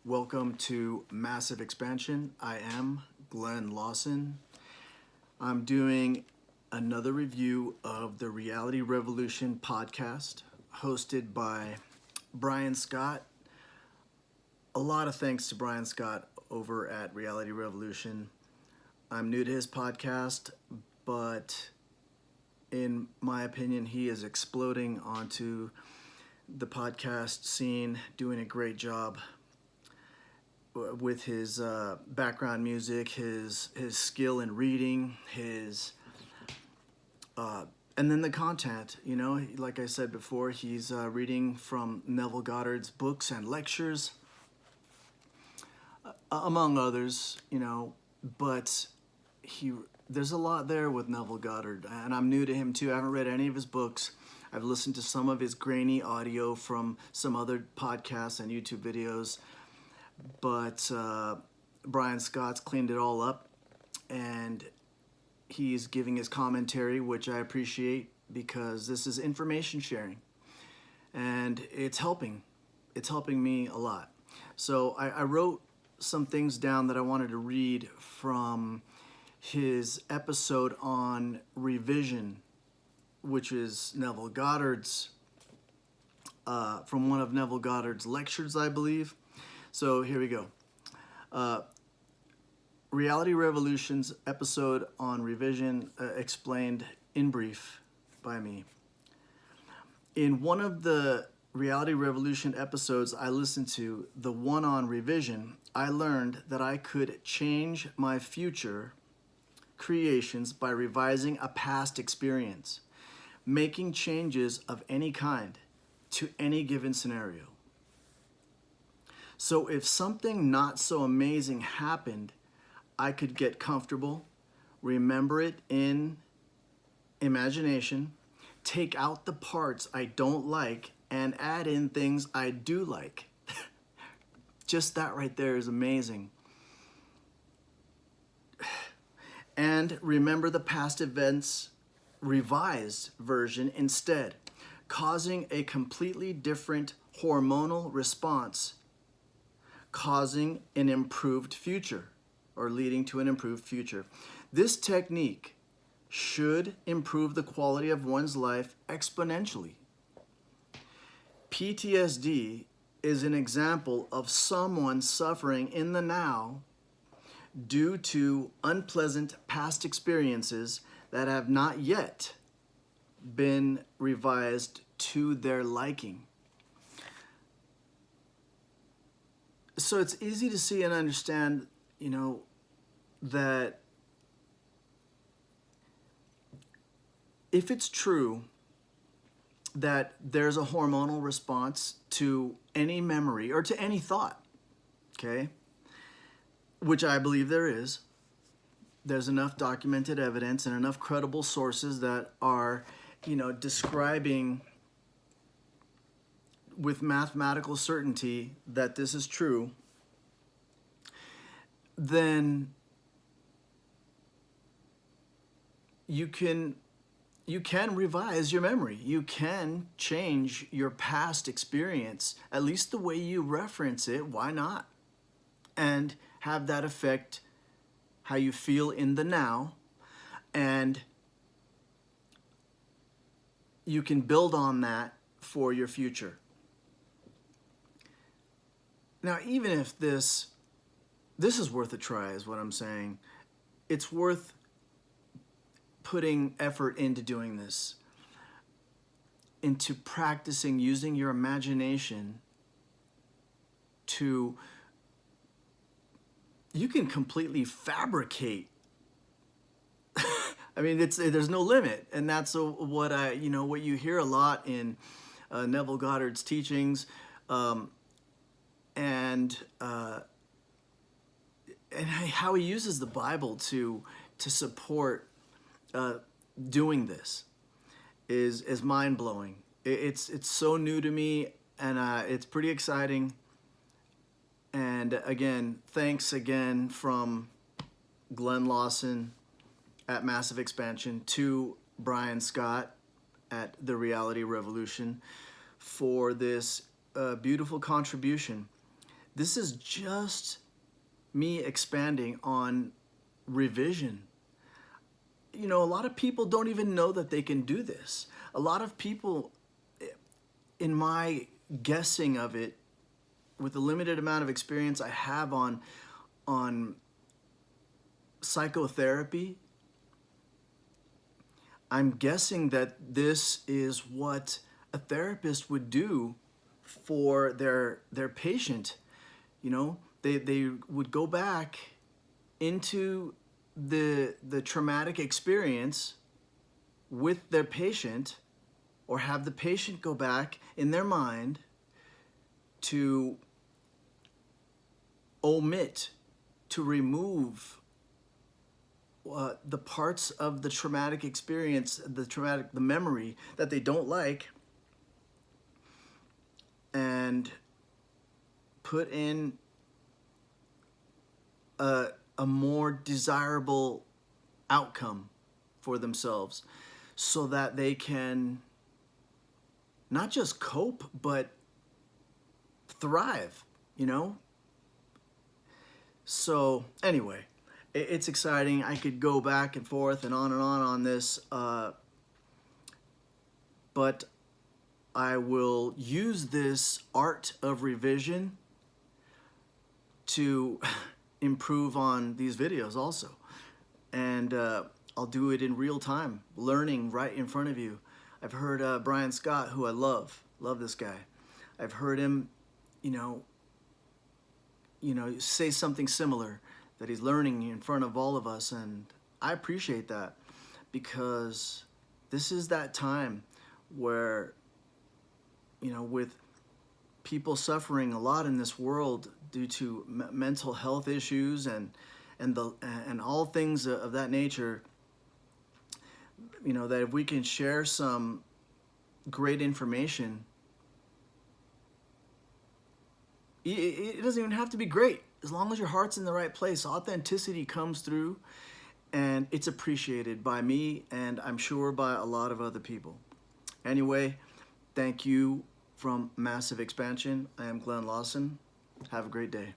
Welcome to Massive Expansion. I am Glenn Lawson. I'm doing another review of the Reality Revolution podcast hosted by Brian Scott. A lot of thanks to Brian Scott over at Reality Revolution. I'm new to his podcast, but in my opinion, he is exploding onto the podcast scene, doing a great job with his background music, his skill in reading, and then the content. You know, like I said before, he's reading from Neville Goddard's books and lectures, among others. You know, but there's a lot there with Neville Goddard, and I'm new to him too. I haven't read any of his books. I've listened to some of his grainy audio from some other podcasts and YouTube videos. But Brian Scott's cleaned it all up, and he's giving his commentary, which I appreciate because this is information sharing, and it's helping. It's helping me a lot. So I wrote some things down that I wanted to read from his episode on revision, which is Neville Goddard's, from one of Neville Goddard's lectures, I believe. So here we go. Reality Revolution's episode on revision, explained in brief by me. In one of the Reality Revolution episodes I listened to, the one on revision, I learned that I could change my future creations by revising a past experience, making changes of any kind to any given scenario. So if something not so amazing happened, I could get comfortable, remember it in imagination, take out the parts I don't like, and add in things I do like. Just that right there is amazing. And remember the past events revised version instead, causing a completely different hormonal response, causing an improved future, or leading to an improved future. This technique should improve the quality of one's life exponentially. Ptsd is an example of someone suffering in the now due to unpleasant past experiences that have not yet been revised to their liking. So it's easy to see and understand, you know, that if it's true that there's a hormonal response to any memory or to any thought, okay, which I believe there is, there's enough documented evidence and enough credible sources that are, you know, describing with mathematical certainty that this is true, then you can revise your memory. You can change your past experience, at least the way you reference it. Why not? And have that affect how you feel in the now, and you can build on that for your future. Now, even if this is worth a try, is what I'm saying. It's worth putting effort into doing this, into practicing using your imagination to, you can completely fabricate. I mean, there's no limit, and that's what you hear a lot in Neville Goddard's teachings. And how he uses the Bible to support doing this is mind-blowing. It's so new to me, and it's pretty exciting. And again, thanks again from Glenn Lawson at Massive Expansion to Brian Scott at the Reality Revolution for this beautiful contribution. This is just me expanding on revision. You know, a lot of people don't even know that they can do this. A lot of people, in my guessing of it, with the limited amount of experience I have on psychotherapy, I'm guessing that this is what a therapist would do for their patient. You know, they would go back into the traumatic experience with their patient, or have the patient go back in their mind to omit, to remove the parts of the traumatic experience, the memory that they don't like, and put in a more desirable outcome for themselves, so that they can not just cope, but thrive, you know? So anyway, it's exciting. I could go back and forth and on this, but I will use this art of revision to improve on these videos also. And I'll do it in real time, learning right in front of you. I've heard Brian Scott, who I love this guy. I've heard him, you know, say something similar, that he's learning in front of all of us, and I appreciate that, because this is that time where, you know, with people suffering a lot in this world due to mental health issues and all things of that nature, you know, that if we can share some great information, it doesn't even have to be great. As long as your heart's in the right place, authenticity comes through, and it's appreciated by me, and I'm sure by a lot of other people. Anyway, thank you from Massive Expansion. I am Glenn Lawson. Have a great day.